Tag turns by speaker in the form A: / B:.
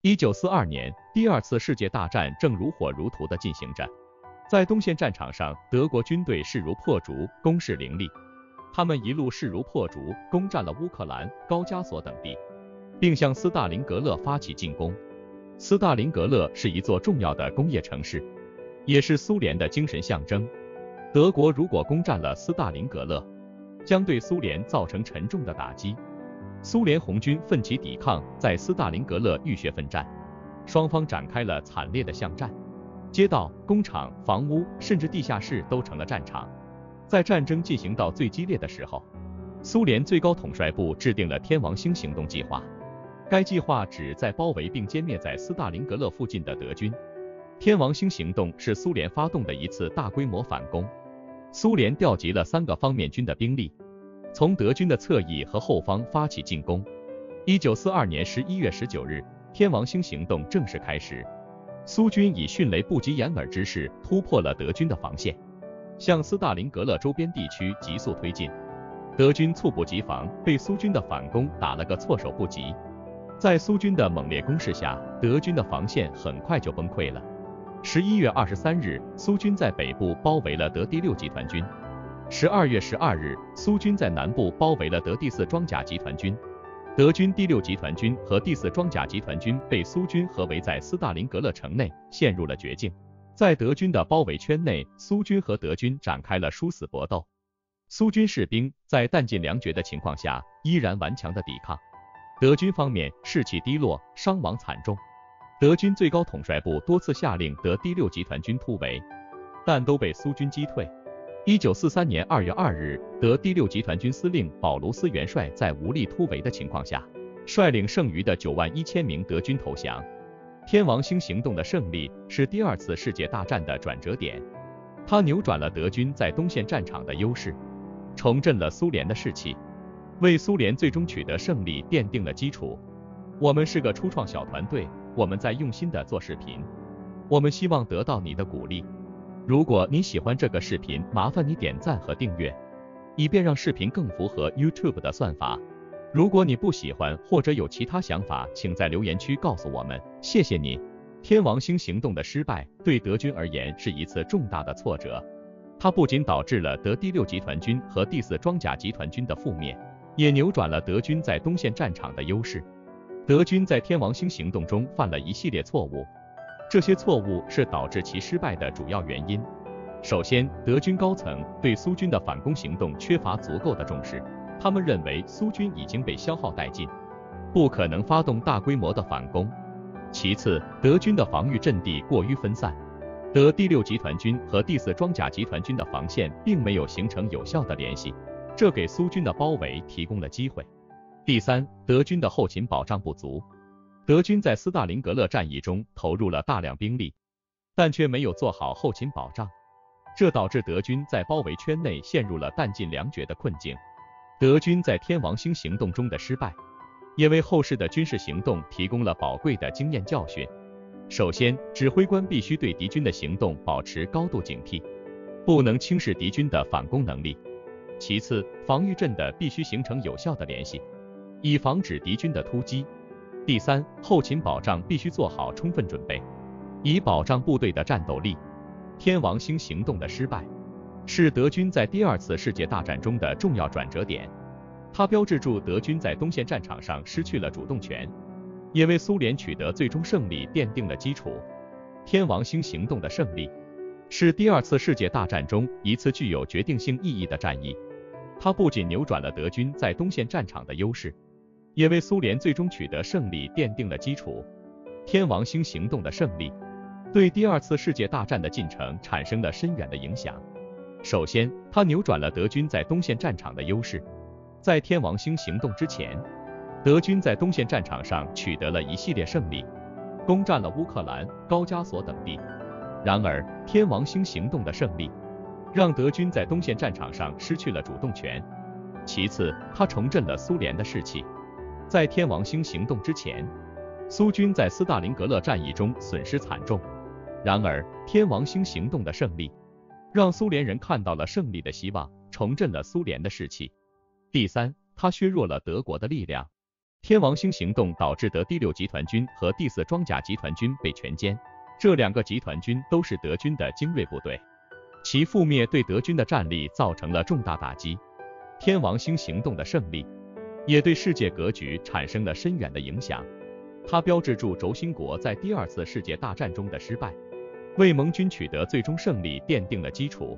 A: 1942年，第二次世界大战正如火如荼地进行着。在东线战场上，德国军队势如破竹，攻势凌厉。他们一路势如破竹，攻占了乌克兰、高加索等地，并向斯大林格勒发起进攻。斯大林格勒是一座重要的工业城市，也是苏联的精神象征。德国如果攻占了斯大林格勒，将对苏联造成沉重的打击。苏联红军奋起抵抗，在斯大林格勒浴血奋战，双方展开了惨烈的巷战，街道、工厂、房屋，甚至地下室都成了战场。在战争进行到最激烈的时候，苏联最高统帅部制定了天王星行动计划。该计划旨在包围并歼灭在斯大林格勒附近的德军。天王星行动是苏联发动的一次大规模反攻。苏联调集了3个方面军的兵力，从德军的侧翼和后方发起进攻。1942年11月19日，天王星行动正式开始。苏军以迅雷不及掩耳之势突破了德军的防线，向斯大林格勒周边地区急速推进。德军猝不及防，被苏军的反攻打了个措手不及。在苏军的猛烈攻势下，德军的防线很快就崩溃了。11月23日，苏军在北部包围了德第6集团军。12月12日，苏军在南部包围了德第4装甲集团军。德军第6集团军和第4装甲集团军被苏军合围在斯大林格勒城内，陷入了绝境。在德军的包围圈内，苏军和德军展开了殊死搏斗。苏军士兵在弹尽粮绝的情况下，依然顽强的抵抗。德军方面士气低落，伤亡惨重。德军最高统帅部多次下令德第6集团军突围，但都被苏军击退。1943年2月2日，德第6集团军司令保卢斯元帅在无力突围的情况下，率领剩余的91000名德军投降。天王星行动的胜利是第2次世界大战的转折点，它扭转了德军在东线战场的优势，重振了苏联的士气，为苏联最终取得胜利奠定了基础。我们是个初创小团队，我们在用心的做视频，我们希望得到你的鼓励。如果你喜欢这个视频，麻烦你点赞和订阅，以便让视频更符合 YouTube 的算法。如果你不喜欢或者有其他想法，请在留言区告诉我们，谢谢你。天王星行动的失败对德军而言是一次重大的挫折，它不仅导致了德第6集团军和第4装甲集团军的覆灭，也扭转了德军在东线战场的优势。德军在天王星行动中犯了一系列错误，这些错误是导致其失败的主要原因。首先，德军高层对苏军的反攻行动缺乏足够的重视，他们认为苏军已经被消耗殆尽，不可能发动大规模的反攻。其次，德军的防御阵地过于分散，德第6集团军和第4装甲集团军的防线并没有形成有效的联系，这给苏军的包围提供了机会。第三，德军的后勤保障不足。德军在斯大林格勒战役中投入了大量兵力，但却没有做好后勤保障，这导致德军在包围圈内陷入了弹尽粮绝的困境。德军在天王星行动中的失败，也为后世的军事行动提供了宝贵的经验教训。首先，指挥官必须对敌军的行动保持高度警惕，不能轻视敌军的反攻能力。其次，防御阵的必须形成有效的联系，以防止敌军的突击。第三，后勤保障必须做好充分准备，以保障部队的战斗力。天王星行动的失败，是德军在第2次世界大战中的重要转折点，它标志住德军在东线战场上失去了主动权，也为苏联取得最终胜利奠定了基础。天王星行动的胜利，是第2次世界大战中一次具有决定性意义的战役，它不仅扭转了德军在东线战场的优势，也为苏联最终取得胜利奠定了基础。天王星行动的胜利，对第2次世界大战的进程产生了深远的影响。首先，它扭转了德军在东线战场的优势。在天王星行动之前，德军在东线战场上取得了一系列胜利，攻占了乌克兰、高加索等地。然而，天王星行动的胜利，让德军在东线战场上失去了主动权。其次，它重振了苏联的士气。在天王星行动之前，苏军在斯大林格勒战役中损失惨重。然而，天王星行动的胜利，让苏联人看到了胜利的希望，重振了苏联的士气。第三，它削弱了德国的力量。天王星行动导致德第6集团军和第4装甲集团军被全歼，这2个集团军都是德军的精锐部队，其覆灭对德军的战力造成了重大打击。天王星行动的胜利，也对世界格局产生了深远的影响，它标志住轴心国在第2次世界大战中的失败，为盟军取得最终胜利奠定了基础。